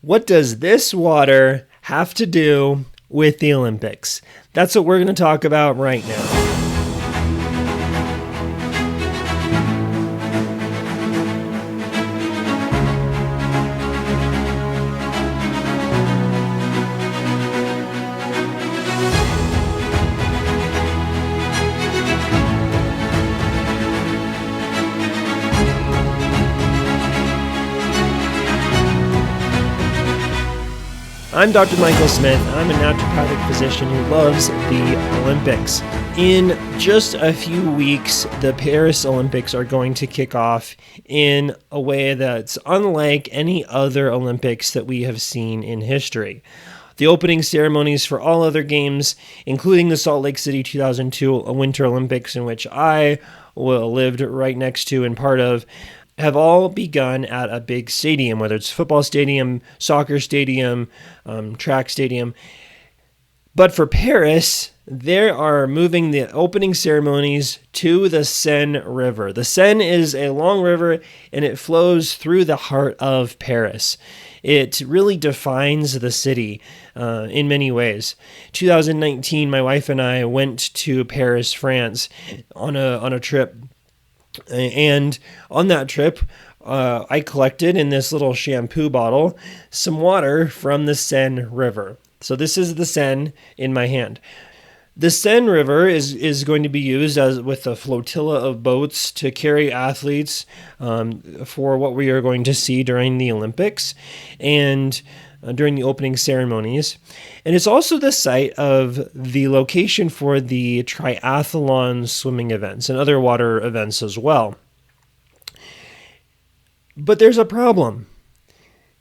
What does this water have to do with the Olympics? That's what we're going to talk about right now. I'm Dr. Michael Smith. I'm a naturopathic physician who loves the Olympics. In just a few weeks, the Paris Olympics are going to kick off in a way that's unlike any other Olympics that we have seen in history. The opening ceremonies for all other games, including the Salt Lake City 2002 Winter Olympics, in which I lived right next to and part of, have all begun at a big stadium, whether it's football stadium, soccer stadium, track stadium. But for Paris, they are moving the opening ceremonies to the Seine River. The Seine is a long river, and it flows through the heart of Paris. It really defines the city in many ways. 2019, my wife and I went to Paris, France on a trip. And on that trip, I collected in this little shampoo bottle some water from the Seine River. So this is the Seine in my hand. The Seine River is going to be used with a flotilla of boats to carry athletes for what we are going to see during the Olympics and during the opening ceremonies. And it's also the site of the location for the triathlon swimming events and other water events as well. But there's a problem,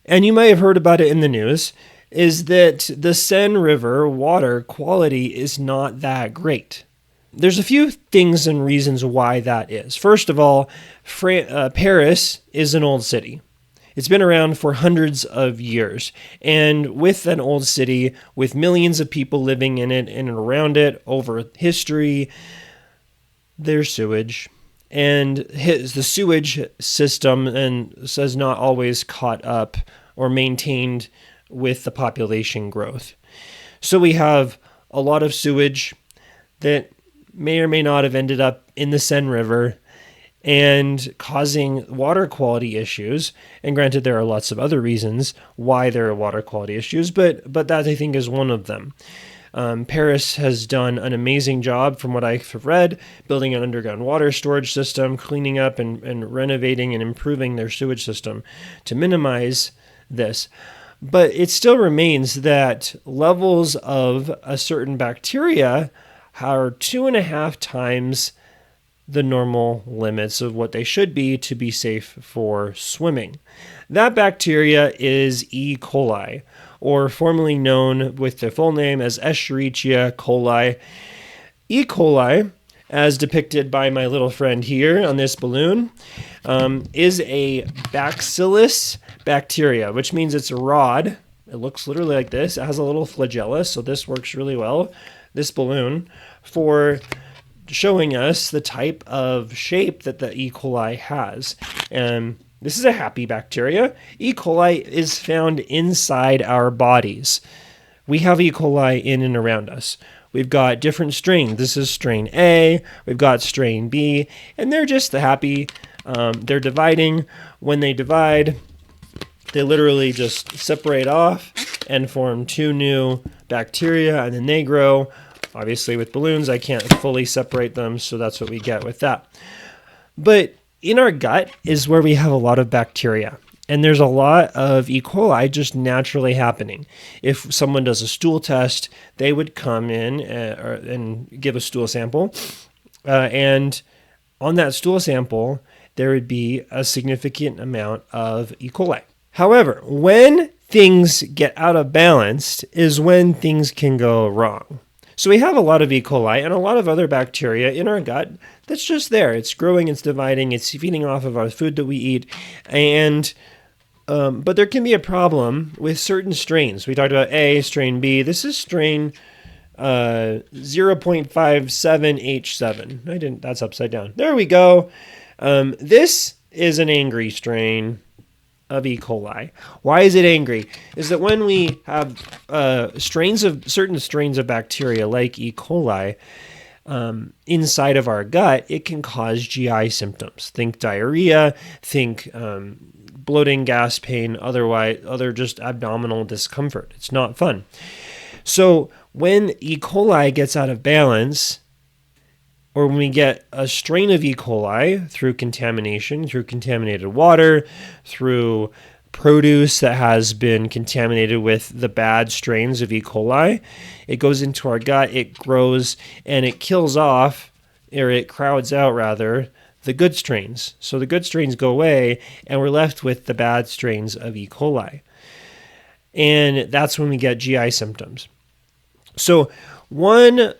and you might have heard about it in the news, is that the Seine River water quality is not that great. There's a few things and reasons why that is. First of all, Paris is an old city. It's been around for hundreds of years, and with an old city, with millions of people living in it and around it over history, there's sewage, and the sewage system has not always caught up or maintained with the population growth. So we have a lot of sewage that may or may not have ended up in the Seine River and causing water quality issues. And granted, there are lots of other reasons why there are water quality issues, but that I think is one of them. Paris has done an amazing job, from what I've read, building an underground water storage system, cleaning up and renovating and improving their sewage system to minimize this. But it still remains that levels of a certain bacteria are 2.5 times the normal limits of what they should be to be safe for swimming. That bacteria is E. Coli, or formerly known with the full name as Escherichia coli. E. coli, as depicted by my little friend here on this balloon, is a bacillus bacteria, which means it's a rod. It looks literally like this. It has a little flagellus, so this works really well, this balloon, for showing us the type of shape that the E. coli has. This is a happy bacteria. E. coli is found inside our bodies. We have E. coli in and around us. We've got different strains. This is strain A. We've got strain B. And they're just the happy. They're dividing. When they divide, they literally just separate off and form 2 new bacteria, and then they grow. Obviously, with balloons, I can't fully separate them, so that's what we get with that. But in our gut is where we have a lot of bacteria, and there's a lot of E. coli just naturally happening. If someone does a stool test, they would come in and give a stool sample, and on that stool sample, there would be a significant amount of E. coli. However, when things get out of balance is when things can go wrong. So we have a lot of E. coli and a lot of other bacteria in our gut that's just there. It's growing, it's dividing, it's feeding off of our food that we eat. But there can be a problem with certain strains. We talked about A, strain B. This is strain 0.57H7. That's upside down. There we go. This is an angry strain. of E. coli. Why is it angry? Is that when we have certain strains of bacteria like E. coli inside of our gut, it can cause GI symptoms. Think diarrhea, think bloating, gas, pain, other just abdominal discomfort. It's not fun. So when E. coli gets out of balance, or when we get a strain of E. coli through contamination, through contaminated water, through produce that has been contaminated with the bad strains of E. coli, it goes into our gut, it grows, and it kills off, or it crowds out rather, the good strains. So the good strains go away, and we're left with the bad strains of E. coli. And that's when we get GI symptoms. So one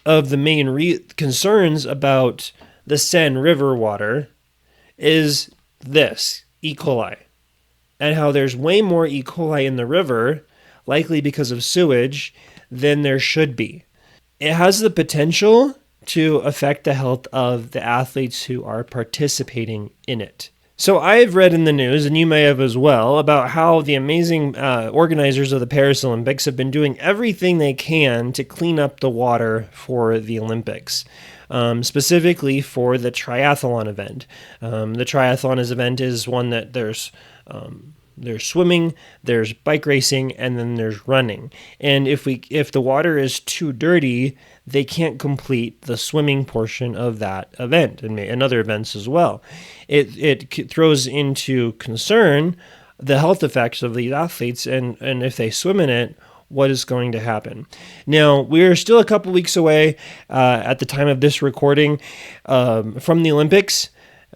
of the main concerns about the Seine River water is this, E. coli, and how there's way more E. coli in the river, likely because of sewage, than there should be. It has the potential to affect the health of the athletes who are participating in it. So I've read in the news, and you may have as well, about how the amazing organizers of the Paris Olympics have been doing everything they can to clean up the water for the Olympics, specifically for the triathlon event. The triathlon event is one that there's swimming, there's bike racing, and then there's running. And if the water is too dirty, they can't complete the swimming portion of that event and other events as well. It throws into concern the health effects of these athletes, and if they swim in it, what is going to happen. Now, we're still a couple weeks away at the time of this recording from the Olympics.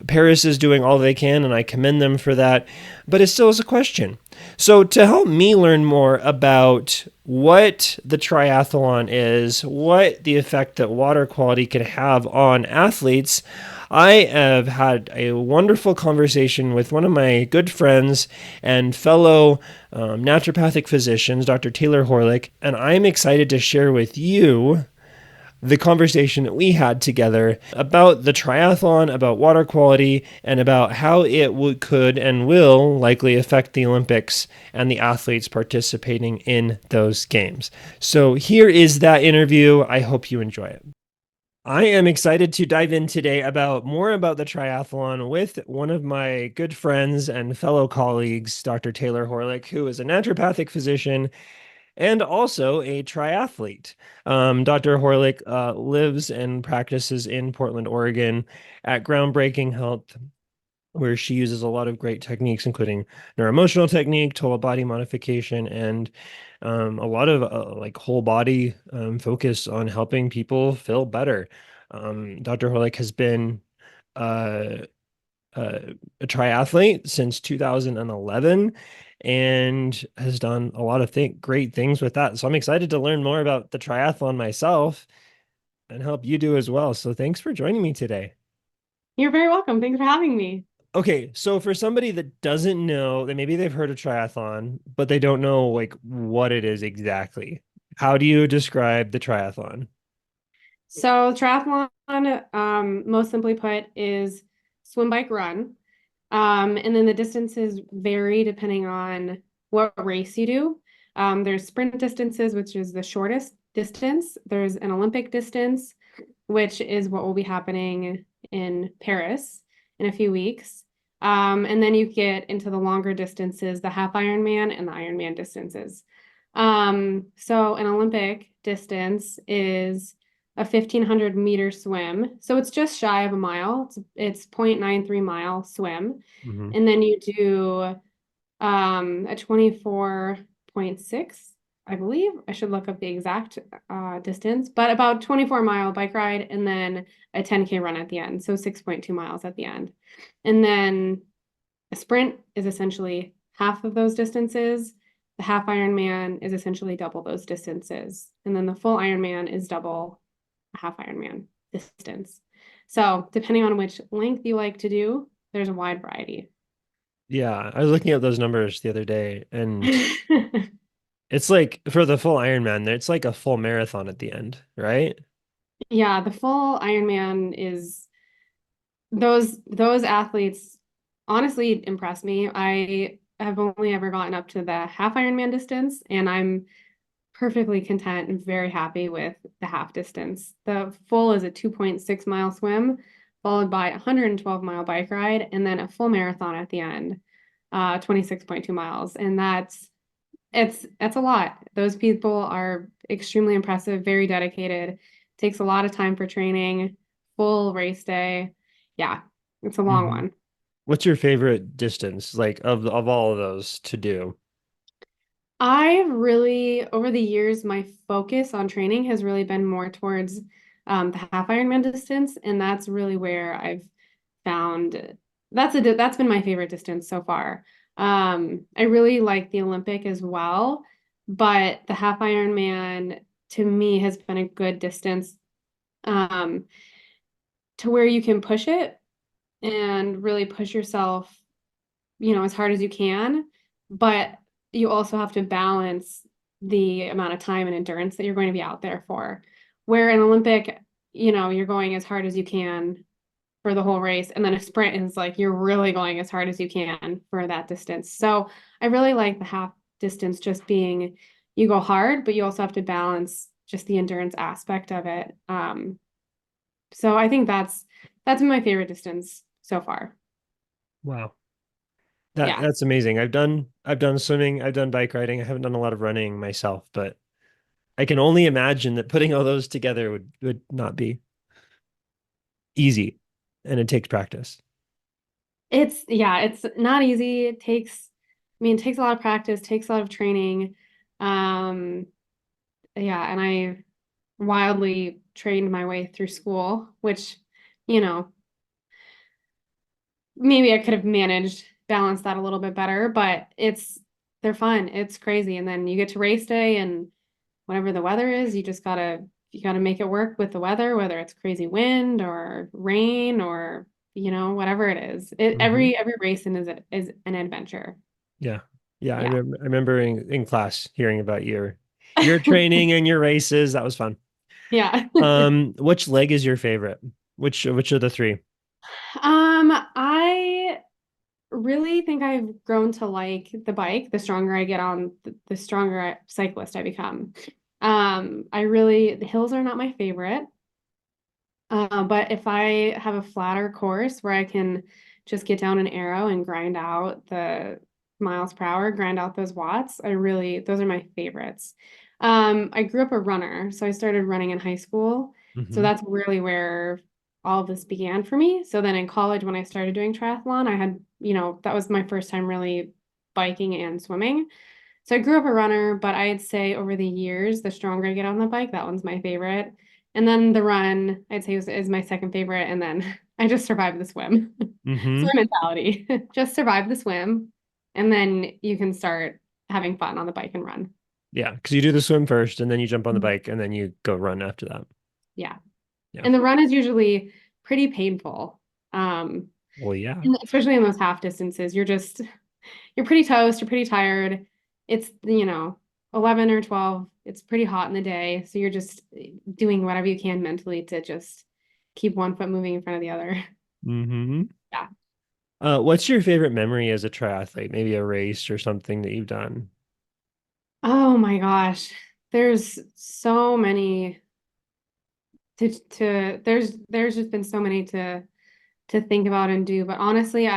Paris is doing all they can, and I commend them for that, but it still is a question. So to help me learn more about what the triathlon is, what the effect that water quality can have on athletes, I have had a wonderful conversation with one of my good friends and fellow naturopathic physicians, Dr. Taylor Horlick, and I'm excited to share with you the conversation that we had together about the triathlon, about water quality, and about how it could and will likely affect the Olympics and the athletes participating in those games. So here is that interview. I hope you enjoy it. I am excited to dive in today more about the triathlon with one of my good friends and fellow colleagues, Dr. Taylor Horlick, who is a naturopathic physician and also a triathlete. Dr. Horlick lives and practices in Portland, Oregon at Groundbreaking Health, where she uses a lot of great techniques, including neuroemotional technique, total body modification, and a lot of like whole body focus on helping people feel better. Dr. Horlick has been a triathlete since 2011 and has done a lot of great things with that. So I'm excited to learn more about the triathlon myself and help you do as well. So thanks for joining me today. You're very welcome. Thanks for having me. Okay, so for somebody that doesn't know, that maybe they've heard of triathlon, but they don't know like what it is exactly, how do you describe the triathlon? So triathlon, most simply put, is swim, bike, run. And then the distances vary depending on what race you do. There's sprint distances, which is the shortest distance. There's an Olympic distance, which is what will be happening in Paris in a few weeks. And then you get into the longer distances, the half Ironman and the Ironman distances. So an Olympic distance is a 1,500-meter swim. So it's just shy of a mile. It's 0.93-mile swim. Mm-hmm. And then you do a 24.6, I believe. I should look up the exact distance, but about 24-mile bike ride and then a 10K run at the end. So 6.2 miles at the end. And then a sprint is essentially half of those distances. The half Ironman is essentially double those distances. And then the full Ironman is double a half Ironman distance. So depending on which length you like to do, there's a wide variety. Yeah, I was looking at those numbers the other day, and it's like for the full Ironman, it's like a full marathon at the end, right? Yeah, the full Ironman is those athletes honestly impressed me. I have only ever gotten up to the half Ironman distance, and I'm perfectly content and very happy with the half distance. The full is a 2.6 mile swim, followed by a 112-mile bike ride, and then a full marathon at the end, 26.2 miles. And that's a lot. Those people are extremely impressive, very dedicated. Takes a lot of time for training, full race day. Yeah, it's a long Hmm. one. What's your favorite distance, like of all of those to do? I really, over the years, my focus on training has really been more towards the half Ironman distance, and that's really where I've found that's been my favorite distance so far. I really like the Olympic as well, but the half Ironman to me has been a good distance um, to where you can push it and really push yourself, as hard as you can, but you also have to balance the amount of time and endurance that you're going to be out there for. Where an Olympic, you're going as hard as you can for the whole race, and then a sprint is like you're really going as hard as you can for that distance. So I really like the half distance just being you go hard, but you also have to balance just the endurance aspect of it. So I think that's been my favorite distance so far. Wow. That Yeah. that's amazing. I've done swimming, I've done bike riding. I haven't done a lot of running myself, but I can only imagine that putting all those together would not be easy, and it takes practice. It's not easy. It takes a lot of practice, takes a lot of training. Um, yeah, and I wildly trained my way through school, which, you know, maybe I could have managed balance that a little bit better, but they're fun. It's crazy. And then you get to race day and whatever the weather is, you gotta make it work with the weather, whether it's crazy wind or rain or, whatever it is. Hmm. Every race is an adventure. Yeah. Yeah, Yeah. I remember in class hearing about your training and your races. That was fun. Yeah. Which leg is your favorite? Which of the three? I really think I've grown to like the bike. The stronger I get on, the stronger cyclist I become. The hills are not my favorite. But if I have a flatter course where I can just get down an arrow and grind out the miles per hour, grind out those watts, those are my favorites. I grew up a runner, so I started running in high school. So Hmm. that's really where all of this began for me. So then in college, when I started doing triathlon, that was my first time really biking and swimming. So I grew up a runner, but I'd say over the years, the stronger I get on the bike, that one's my favorite. And then the run, I'd say is my second favorite. And then I just survived the swim. Swim Hmm. mentality. Just survive the swim. And then you can start having fun on the bike and run. Yeah, because you do the swim first and then you jump on the Mhm. bike and then you go run after that. Yeah. Yeah. And the run is usually pretty painful. Um, Well, yeah. and especially in those half distances, you're pretty toast, you're pretty tired. It's, 11 or 12. It's pretty hot in the day. So you're just doing whatever you can mentally to just keep one foot moving in front of the other. Hmm. Yeah. What's your favorite memory as a triathlete? Maybe a race or something that you've done. Oh my gosh. There's so many there's just been so many to think about and do. But honestly,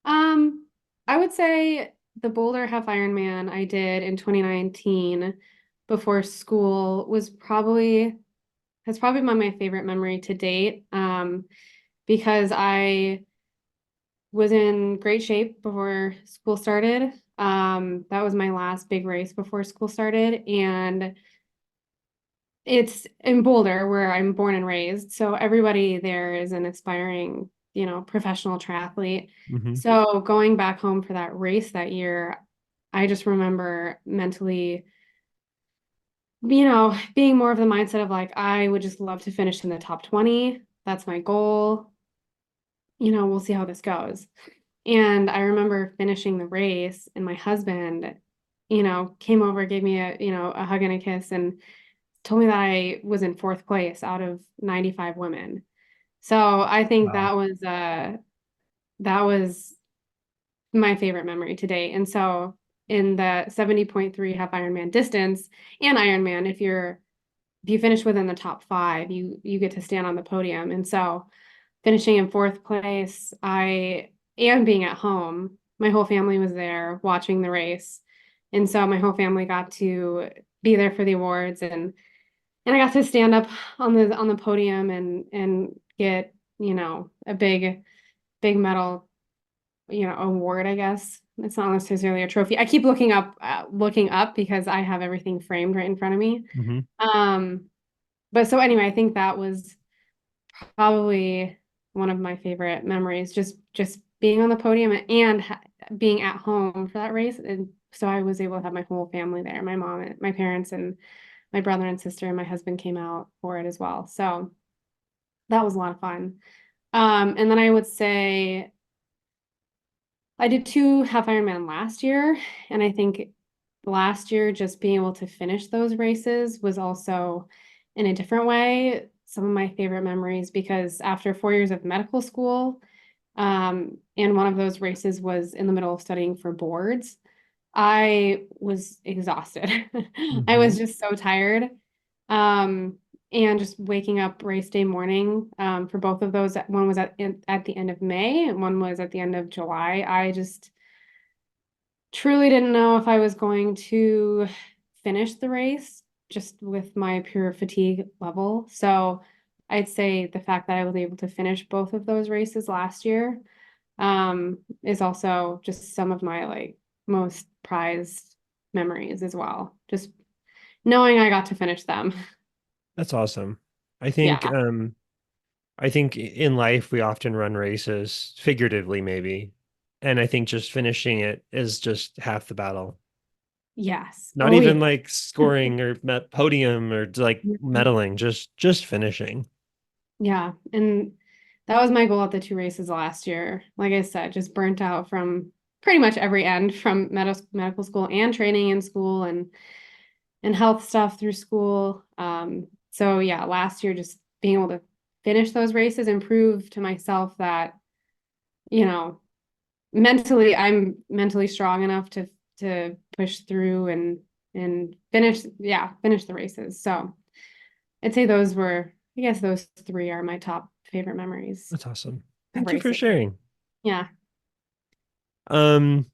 um, I would say the Boulder Half Ironman I did in 2019 before school has probably been my favorite memory to date. Because I was in great shape before school started. That was my last big race before school started, and it's in Boulder where I'm born and raised. So everybody there is an aspiring, professional triathlete. Hmm. So going back home for that race that year, I just remember mentally, being more of the mindset of like, I would just love to finish in the top 20. That's my goal. We'll see how this goes. And I remember finishing the race and my husband, came over, gave me a hug and a kiss and told me that I was in fourth place out of 95 women. So I think Wow. that was my favorite memory to date. And so in the 70.3 half Ironman distance and Ironman, if you finish within the top five, you get to stand on the podium. And so finishing in fourth place, and being at home, my whole family was there watching the race. And so my whole family got to be there for the awards, and I got to stand up on the podium and get, a big medal, award, I guess. It's not necessarily a trophy. I keep looking up because I have everything framed right in front of me. Mm-hmm. But so anyway, I think that was probably one of my favorite memories, just being on the podium and being at home for that race. And so I was able to have my whole family there, my mom, and my parents, and my brother and sister, and my husband came out for it as well. So that was a lot of fun. And then I would say I did 2 half Ironman last year, and I think last year just being able to finish those races was also in a different way some of my favorite memories, because after 4 years of medical school, and one of those races was in the middle of studying for boards, I was exhausted. I Mm-hmm. was just so tired. And just waking up race day morning, for both of those, one was at the end of May and one was at the end of July. I just truly didn't know if I was going to finish the race just with my pure fatigue level. So I'd say the fact that I was able to finish both of those races last year, is also just some of my most prized memories as well. Just knowing I got to finish them. That's awesome. I think Yeah. I think in life we often run races, figuratively maybe. And I think just finishing it is just half the battle. Yes. Not Oh, even yeah. like scoring or podium or like medaling, just finishing. Yeah. And that was my goal at the 2 races last year. Like I said, just burnt out from pretty much every end, from medical school and training in school and health stuff through school. So yeah, last year just being able to finish those races and prove to myself that, you know, I'm mentally strong enough to push through and finish the races. So I'd say I guess those 3 are my top favorite memories That's awesome. of Thank you for racing. sharing. Yeah. Um,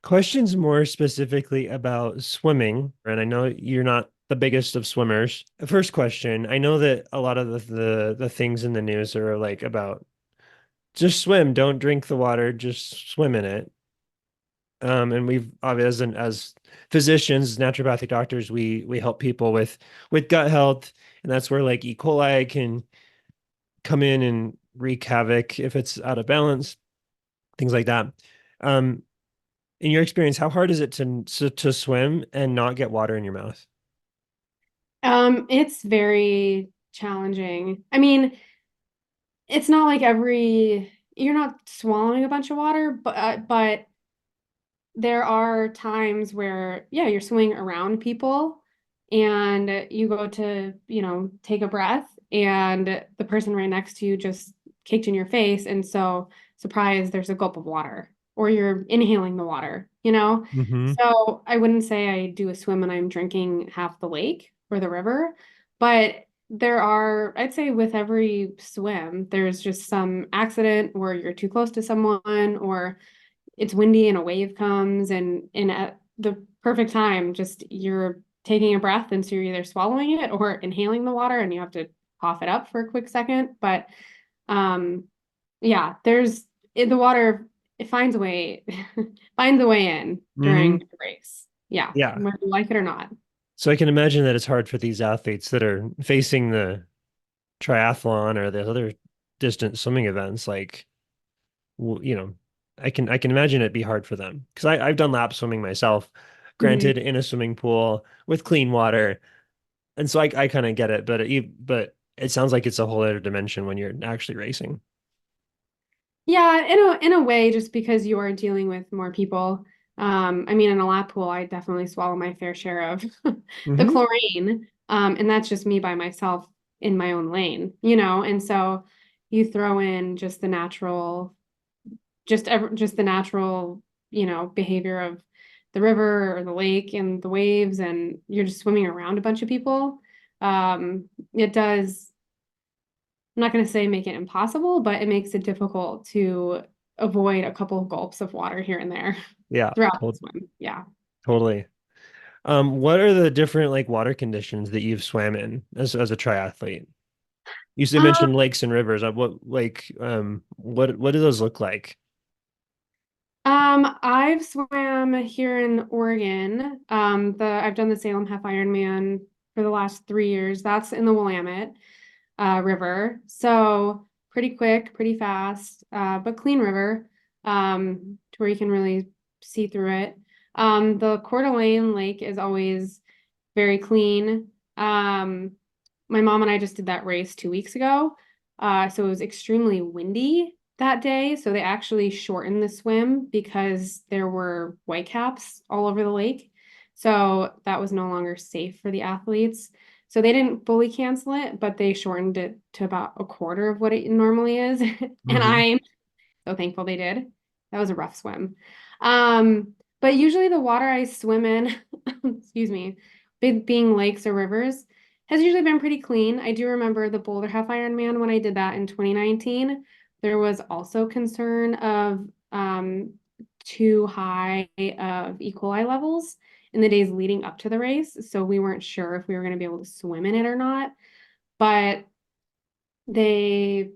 Questions more specifically about swimming, and I know you're not the biggest of swimmers. First question, I know that a lot of the things in the news are like about just swim, don't drink the water, just swim in it. And we've obviously as physicians, naturopathic doctors, we help people with gut health, and that's where like E. coli can come in and wreak havoc if it's out of balance, things like that. Um, in your experience, how hard is it to swim and not get water in your mouth? It's very challenging. I mean, it's not like you're not swallowing a bunch of water, but there are times where, yeah, you're swimming around people and you go to, take a breath and the person right next to you just kicked in your face. And so, surprise, there's a gulp of water or you're inhaling the water, you know? Mm-hmm. So I wouldn't say I do a swim and I'm drinking half the lake or the river, but I'd say with every swim, there's just some accident where you're too close to someone or it's windy and a wave comes and at the perfect time, just you're taking a breath and so you're either swallowing it or inhaling the water and you have to cough it up for a quick second. But um yeah, the water, it finds a way finds a way in during Mm-hmm. the race. Yeah, Yeah. whether you like it or not. So I can imagine that it's hard for these athletes that are facing the triathlon or the other distance swimming events. Like, you know, I can imagine it'd be hard for them because I've done lap swimming myself, granted Mhm. in a swimming pool with clean water, and so I kind of get it. But it sounds like it's a whole other dimension when you're actually racing. Yeah, in a way, just because you are dealing with more people. I mean, in a lap pool, I definitely swallow my fair share of the Mm-hmm. chlorine. And that's just me by myself in my own lane, And so you throw in just the natural just the natural, behavior of the river or the lake and the waves, and you're just swimming around a bunch of people. It does, I'm not going to say make it impossible, but it makes it difficult to avoid a couple of gulps of water here and there Yeah, throughout the swim. Yeah. totally. What are the different like water conditions that you've swam in as a triathlete? You Um, mentioned lakes and rivers. What do those look like? I've swam here in Oregon. I've done the Salem Half Ironman for the last 3 years. That's in the Willamette River. So pretty quick, pretty fast, but clean river, to where you can really see through it. The Coeur d'Alene Lake is always very clean. My mom and I just did that race 2 weeks ago. So it was extremely windy that day. So they actually shortened the swim because there were whitecaps all over the lake. So that was no longer safe for the athletes. So they didn't fully cancel it, but they shortened it to about a quarter of what it normally is. And Hmm. I'm so thankful they did. That was a rough swim. But usually the water I swim in, excuse me, being lakes or rivers, has usually been pretty clean. I do remember the Boulder Half Ironman when I did that in 2019. There was also concern of too high of E. coli levels in the days leading up to the race. So we weren't sure if we were going to be able to swim in it or not. But they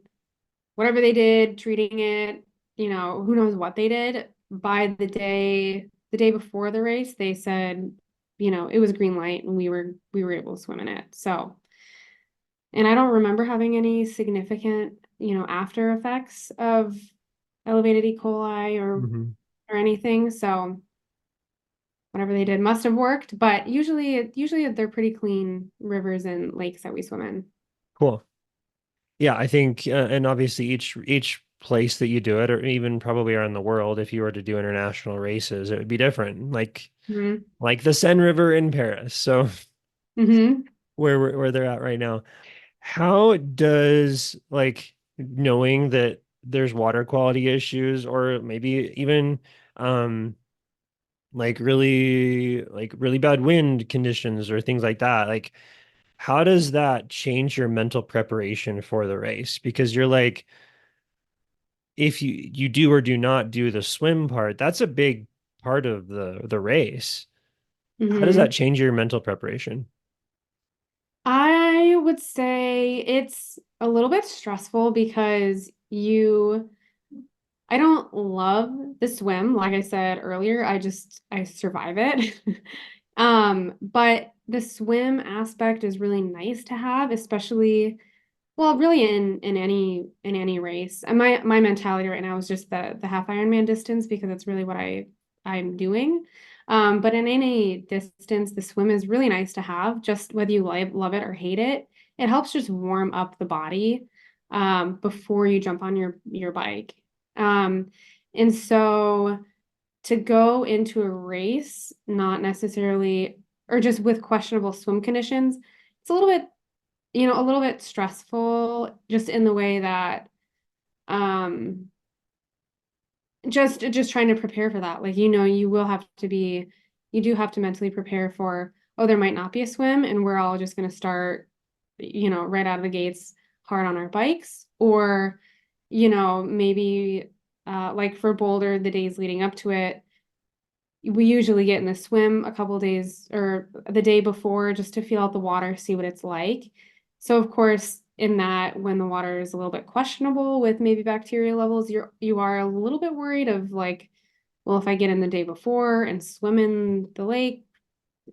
whatever they did, treating it, who knows what they did. By the day before the race, they said, it was green light and we were able to swim in it. So, and I don't remember having any significant, after effects of elevated E. coli Hmm. or anything. So whatever they did must have worked, but usually they're pretty clean rivers and lakes that we swim in. Cool. Yeah, I think, and obviously each place that you do it, or even probably around the world, if you were to do international races, it would be different. Mm-hmm. Like the Seine River in Paris. So Mm-hmm. where they're at right now. How does like knowing that there's water quality issues, or maybe even um like really bad wind conditions or things like that, like how does that change your mental preparation for the race? Because you're like, if you do or do not do the swim part, that's a big part of the race. How does that Mm-hmm. change your mental preparation? I would say it's a little bit stressful because I don't love the swim. Like I said earlier, I survive it. But the swim aspect is really nice to have, especially, well, really in any race. And my mentality right now is just the half Ironman distance because it's really what I'm doing. But in any distance, the swim is really nice to have, just whether you love it or hate it. It helps just warm up the body before you jump on your bike. Um, and so to go into a race, not necessarily, or just with questionable swim conditions, it's a little bit stressful just in the way that um just trying to prepare for that. Like, you do have to mentally prepare for, oh, there might not be a swim and we're all just going to start, right out of the gates hard on our bikes. Or, maybe like for Boulder, the days leading up to it, we usually get in the swim a couple days or the day before just to feel out the water, see what it's like. So of course, in that, when the water is a little bit questionable with maybe bacteria levels, you are a little bit worried of like, well, if I get in the day before and swim in the lake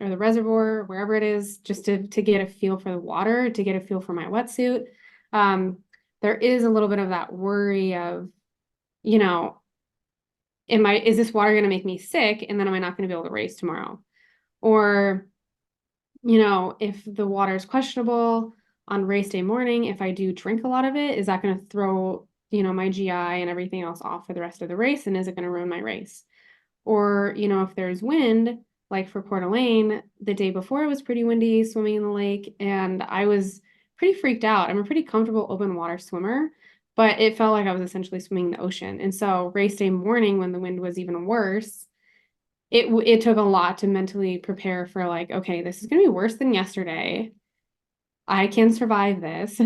or the reservoir, wherever it is, just to get a feel for the water, to get a feel for my wetsuit. Um, there is a little bit of that worry of, you know, is this water going to make me sick? And then am I not going to be able to race tomorrow? Or, if the water is questionable on race day morning, if I do drink a lot of it, is that going to throw, my GI and everything else off for the rest of the race? And is it going to ruin my race? Or, if there's wind, like for Coeur d'Alene, the day before it was pretty windy swimming in the lake, and I was pretty freaked out. I'm a pretty comfortable open water swimmer, but it felt like I was essentially swimming the ocean. And so race day morning, when the wind was even worse, it took a lot to mentally prepare for like, okay, this is going to be worse than yesterday. I can survive this.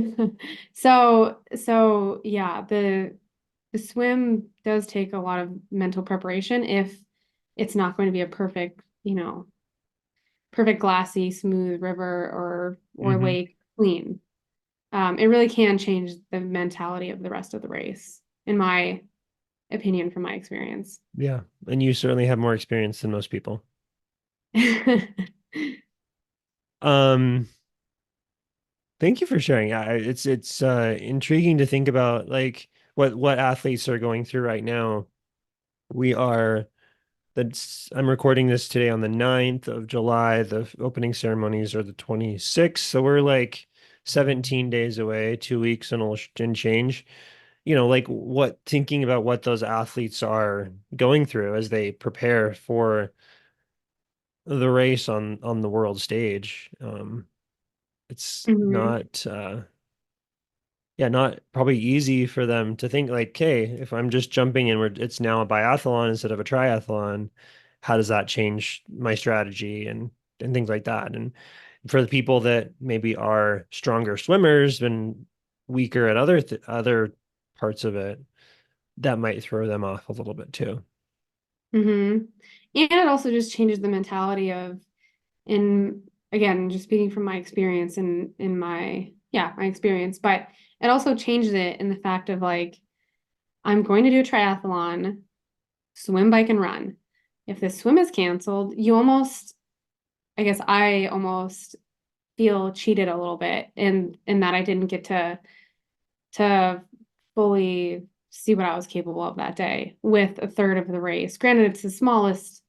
So yeah, the swim does take a lot of mental preparation if it's not going to be a perfect, perfect glassy, smooth river or Hmm. lake clean. It really can change the mentality of the rest of the race, in my opinion, from my experience. Yeah. And you certainly have more experience than most people. Um, Thank you for sharing. Yeah, it's intriguing to think about like what athletes are going through right now. We are that's I'm recording this today on the 9th of July. The opening ceremonies are the 26th. So we're like 17 days away, 2 weeks and change. Like what thinking about what those athletes are going through as they prepare for the race on the world stage. It's Mhm. not yeah, not probably easy for them to think like, okay, if I'm just jumping in where it's now a biathlon instead of a triathlon, how does that change my strategy and things like that? And for the people that maybe are stronger swimmers and weaker at other parts of it, that might throw them off a little bit too. And it also just changes the mentality of, in again, just speaking from my experience and in my, yeah, my experience, but it also changes it in the fact of like, I'm going to do a triathlon, swim, bike, and run. If the swim is canceled, I guess I almost feel cheated a little bit in that I didn't get to fully see what I was capable of that day with a third of the race. Granted, it's the smallest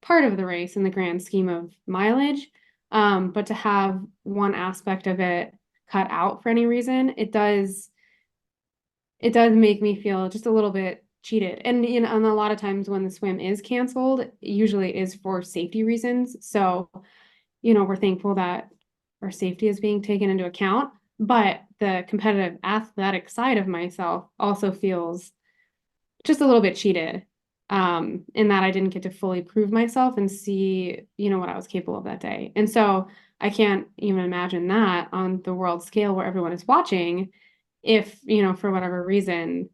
part of the race in the grand scheme of mileage, but to have one aspect of it cut out for any reason, it does make me feel just a little bit cheated. And a lot of times when the swim is canceled, usually it is for safety reasons. So we're thankful that our safety is being taken into account, but the competitive athletic side of myself also feels just a little bit cheated, in that I didn't get to fully prove myself and see, what I was capable of that day. And so I can't even imagine that on the world scale where everyone is watching, if, for whatever reason,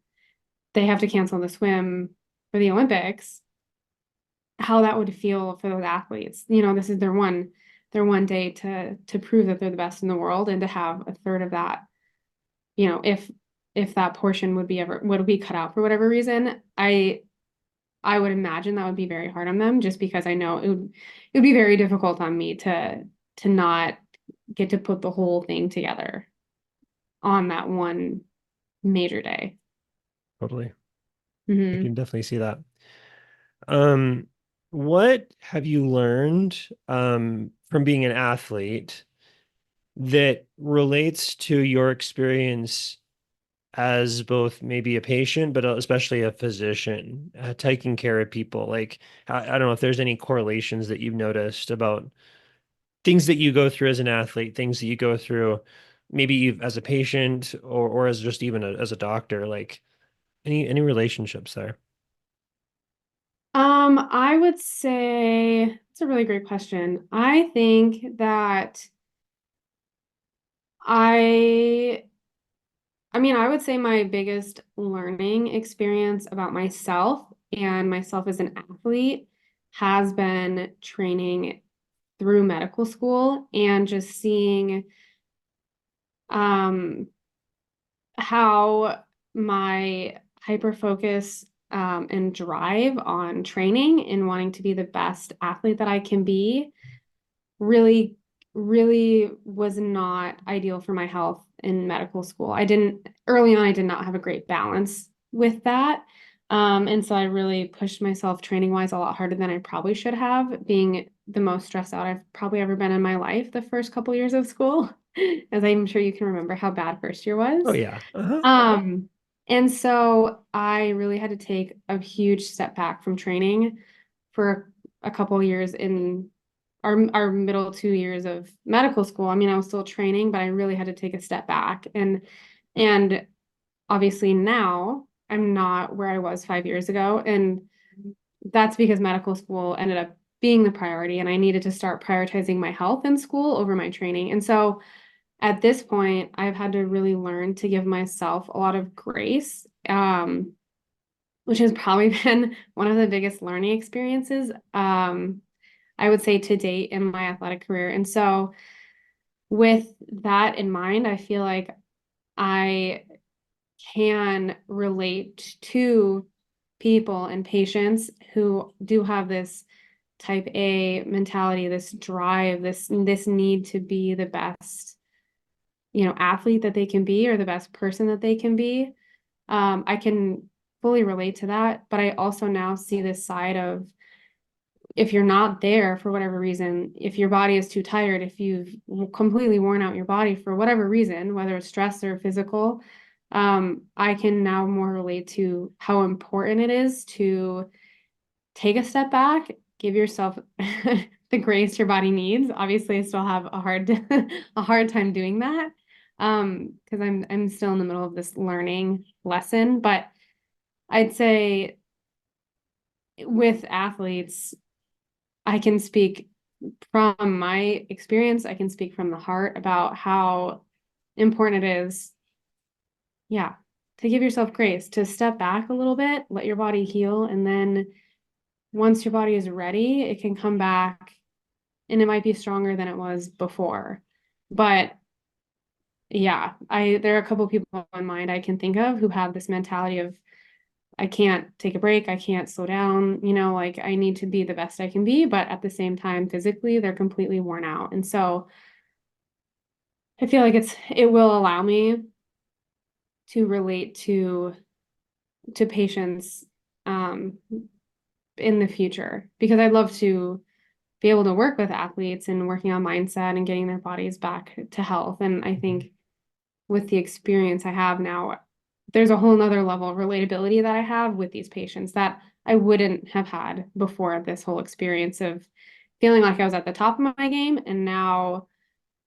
they have to cancel the swim for the Olympics, how that would feel for those athletes. This is their one day to prove that they're the best in the world, and to have a third of that, if that portion would be cut out for whatever reason, I would imagine that would be very hard on them, just because I know it would be very difficult on me to not get to put the whole thing together on that one major day. Totally. I Hmm. can definitely see that. Um, what have you learned from being an athlete that relates to your experience as both maybe a patient, but especially a physician, taking care of people? Like, I don't know if there's any correlations that you've noticed about things that you go through as an athlete, things that you go through maybe you as a patient or as just even as a doctor, like any relationships there. I would say it's a really great question. I think that I I mean, I would say my biggest learning experience about myself and myself as an athlete has been training through medical school, and just seeing um, how my hyper focus, and drive on training and wanting to be the best athlete that I can be really, really was not ideal for my health in medical school. Early on, I did not have a great balance with that. And so I really pushed myself training wise a lot harder than I probably should have, being the most stressed out I've probably ever been in my life the first couple years of school, as I'm sure you can remember how bad first year Oh was. yeah. Uh-huh. Um, and so I really had to take a huge step back from training for a couple years in our middle 2 years of medical school. I mean, I was still training, but I really had to take a step back, and obviously now I'm not where I was 5 years ago. And that's because medical school ended up being the priority, and I needed to start prioritizing my health in school over my training. And so at this point, I've had to really learn to give myself a lot of grace, which has probably been one of the biggest learning experiences, I would say, to date in my athletic career. And so with that in mind, I feel like I can relate to people and patients who do have this type A mentality, this drive, this need to be the best, athlete that they can be, or the best person that they can be. I can fully relate to that, but I also now see this side of, if you're not there for whatever reason, if your body is too tired, if you've completely worn out your body for whatever reason, whether it's stress or physical, I can now more relate to how important it is to take a step back, give yourself the grace your body needs. Obviously, I still have a hard time doing that, because I'm still in the middle of this learning lesson. But I'd say with athletes, I can speak from my experience. I can speak from the heart about how important it is, yeah, to give yourself grace, to step back a little bit, let your body heal, and then once your body is ready, it can come back, and it might be stronger than it was before. But yeah, there are a couple of people in mind I can think of who have this mentality of, I can't take a break, I can't slow down, like I need to be the best I can be, but at the same time, physically, they're completely worn out. And so I feel like it will allow me to relate to patients in the future, because I'd love to be able to work with athletes and working on mindset and getting their bodies back to health. And I think with the experience I have now, there's a whole nother level of relatability that I have with these patients that I wouldn't have had before this whole experience of feeling like I was at the top of my game, and now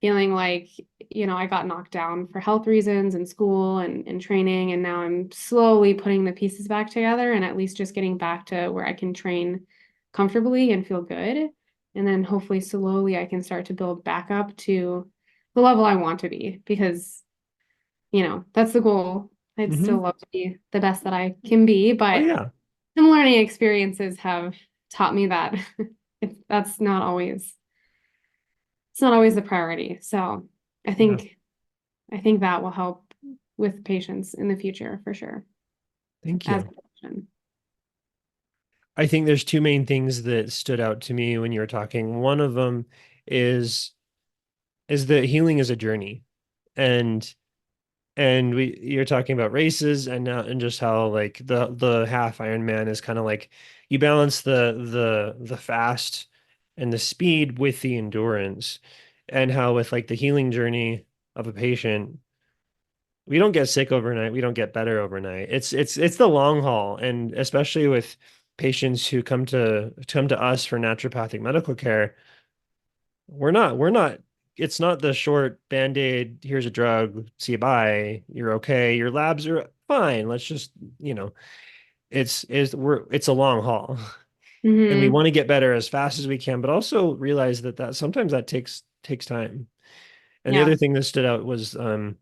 feeling like, I got knocked down for health reasons in school and training. And now I'm slowly putting the pieces back together, and at least just getting back to where I can train comfortably and feel good. And then hopefully slowly I can start to build back up to the level I want to be, because, that's the goal. I'd Mm-hmm. still love to be the best that I can be, Oh but yeah. some learning experiences have taught me that that's it's not always the priority. So I Yeah. think I think that will help with patients in the future for sure. Thank As you. a clinician. I think there's two main things that stood out to me when you were talking. One of them is that healing is a journey. And you're talking about races, and just how like the half Ironman is kind of like you balance the fast and the speed with the endurance, and how with like the healing journey of a patient, we don't get sick overnight, we don't get better overnight. It's the long haul, and especially with patients who come to us for naturopathic medical care, we're not it's not the short band-aid, here's a drug, see you bye, you're okay, your labs are fine, let's just, you know, it's a long haul. And we Hmm. want to get better as fast as we can, but also realize that sometimes that takes time. And the Yeah. other thing that stood out was the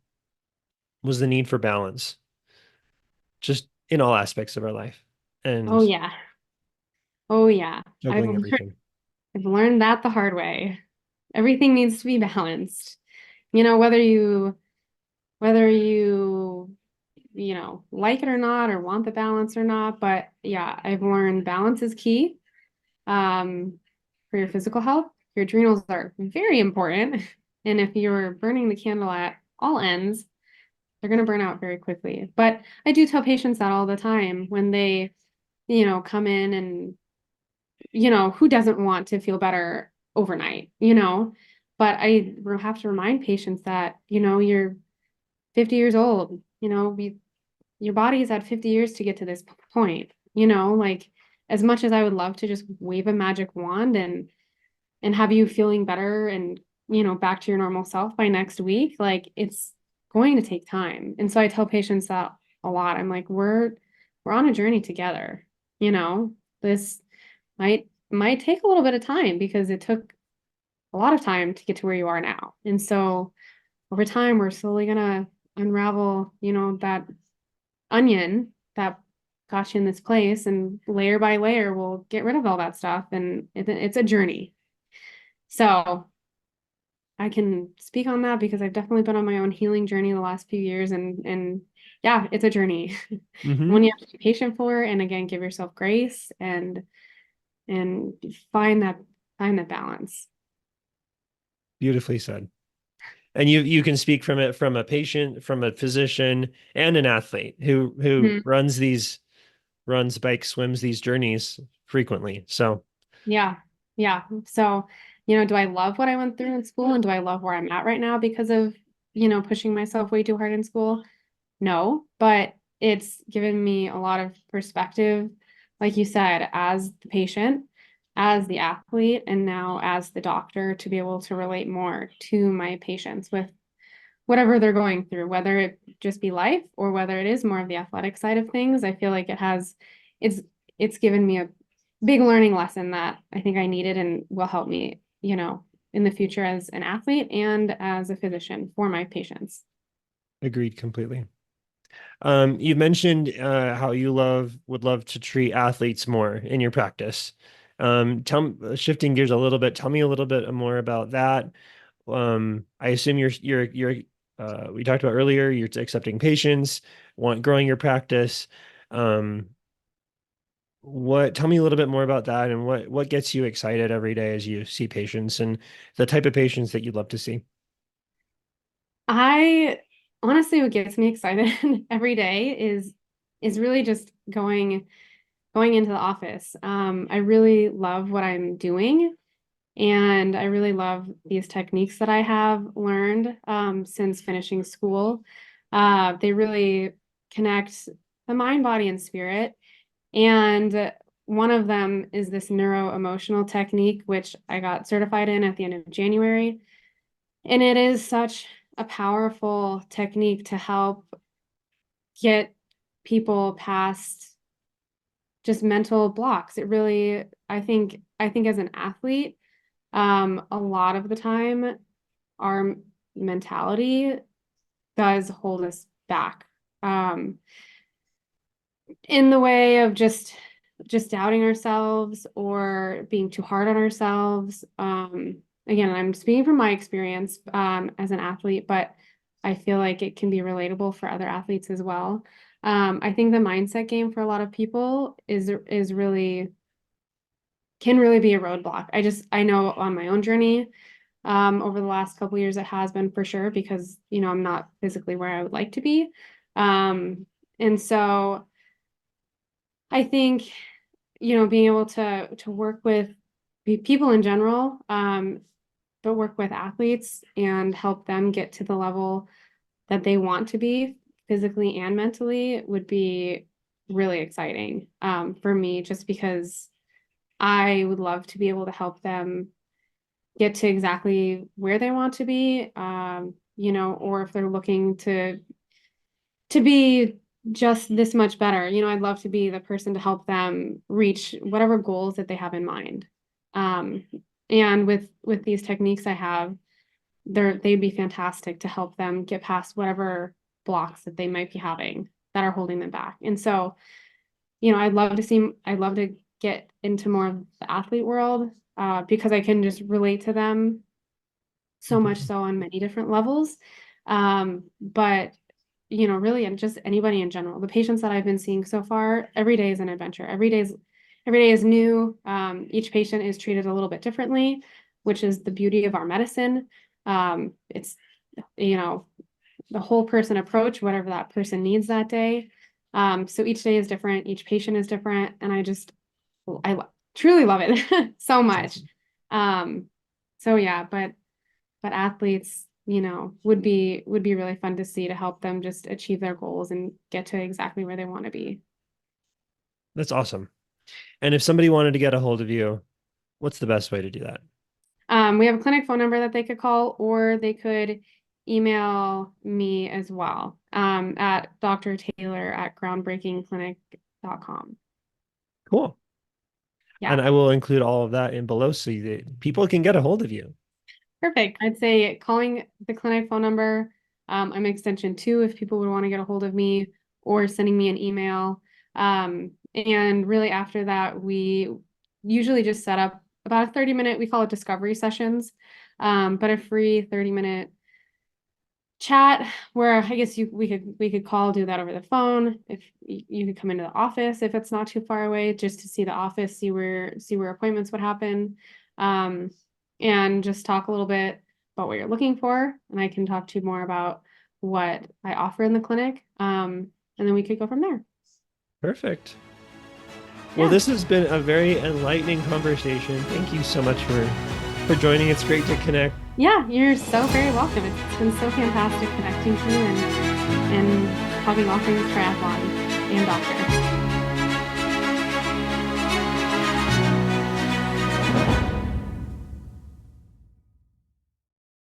need for balance, just in all aspects of our life, Oh and yeah. Oh yeah. juggling everything. I've learned that the hard way. Everything needs to be balanced. Whether you like it or not, or want the balance or not, but yeah, I've learned balance is key. Um, for your physical health, your adrenals are very important. And if you're burning the candle at all ends, they're going to burn out very quickly. But I do tell patients that all the time when they, come in, and, who doesn't want to feel better overnight? But I have to remind patients that, you're 50 years old, your body's had 50 years to get to this point, like, as much as I would love to just wave a magic wand and have you feeling better and, back to your normal self by next week, like, it's going to take time. And so I tell patients that a lot. I'm like, we're on a journey together. You know, this might take a little bit of time because it took a lot of time to get to where you are now. And so over time, we're slowly gonna unravel, that onion that got you in this place, and layer by layer, we'll get rid of all that stuff. And it's a journey. So I can speak on that because I've definitely been on my own healing journey the last few years, and yeah, it's a journey. Mm-hmm. One you have to be patient for, and again, give yourself grace and find that balance. Beautifully said. And you can speak from it from a patient, from a physician, and an athlete who Mhm. runs, bikes, swims these journeys frequently. So Yeah. Yeah. So, do I love what I went through in school, and do I love where I'm at right now because of, pushing myself way too hard in school? No, but it's given me a lot of perspective, like you said, as the patient, as the athlete, and now as the doctor, to be able to relate more to my patients with whatever they're going through, whether it just be life or whether it is more of the athletic side of things. I feel like it's it's given me a big learning lesson that I think I needed and will help me, in the future as an athlete and as a physician for my patients. agreed completely. You mentioned how you would love to treat athletes more in your practice. Shifting gears a little bit, tell me a little bit more about that. I assume we talked about earlier, you're accepting patients, growing your practice. Um, Tell me a little bit more about that, and what gets you excited every day as you see patients and the type of patients that you'd love to see. I honestly, what gets me excited every day is really just going into the office. I really love what I'm doing, and I really love these techniques that I have learned since finishing school. They really connect the mind, body, and spirit. And one of them is this neuro-emotional technique, which I got certified in at the end of January. And it is such a powerful technique to help get people past just mental blocks. It really, I think as an athlete, a lot of the time our mentality does hold us back. In the way of just doubting ourselves or being too hard on ourselves. Again, I'm speaking from my experience as an athlete, but I feel like it can be relatable for other athletes as well. I think the mindset game for a lot of people is really can really be a roadblock. I know on my own journey over the last couple of years it has been for sure because I'm not physically where I would like to be. And so I think being able to work with people in general, but work with athletes and help them get to the level that they want to be physically and mentally would be really exciting for me, just because I would love to be able to help them get to exactly where they want to be, or if they're looking to be just this much better. I'd love to be the person to help them reach whatever goals that they have in mind. Um, and with these techniques I have, they'd be fantastic to help them get past whatever blocks that they might be having that are holding them back. And so, I'd love to get into more of the athlete world because I can just relate to them so much Completely. so on many different levels. But really, and just anybody in general, the patients that I've been seeing so far, every day is an adventure. Every day is new. Each patient is treated a little bit differently, which is the beauty of our medicine. It's, the whole person approach, whatever that person needs that day. So each day is different, each patient is different, and I truly love it so That's much. awesome. Um, so yeah, but athletes, would be really fun to see, to help them just achieve their goals and get to exactly where they want to be. That's awesome. And if somebody wanted to get a hold of you, what's the best way to do that? We have a clinic phone number that they could call, or they could email me as well. at Dr. Taylor at groundbreakingclinic.com. Cool. Yeah. And I will include all of that in below so that people can get a hold of you. Perfect. I'd say calling the clinic phone number. I'm extension 2 if people would want to get a hold of me, or sending me an email. And really after that, we usually just set up about a 30-minute, we call it discovery sessions, but a free 30-minute chat where I guess we could call, do that over the phone. If you could come into the office if it's not too far away, just to see the office, see where appointments would happen, and just talk a little bit about what you're looking for, and I can talk to you more about what I offer in the clinic, and then we could go from there. Perfect. Well, this has been a very enlightening conversation. Thank you so much for joining. It's great to connect. Yeah, you're so very welcome. It's been so fantastic connecting to you and talking all things triathlon and doctor.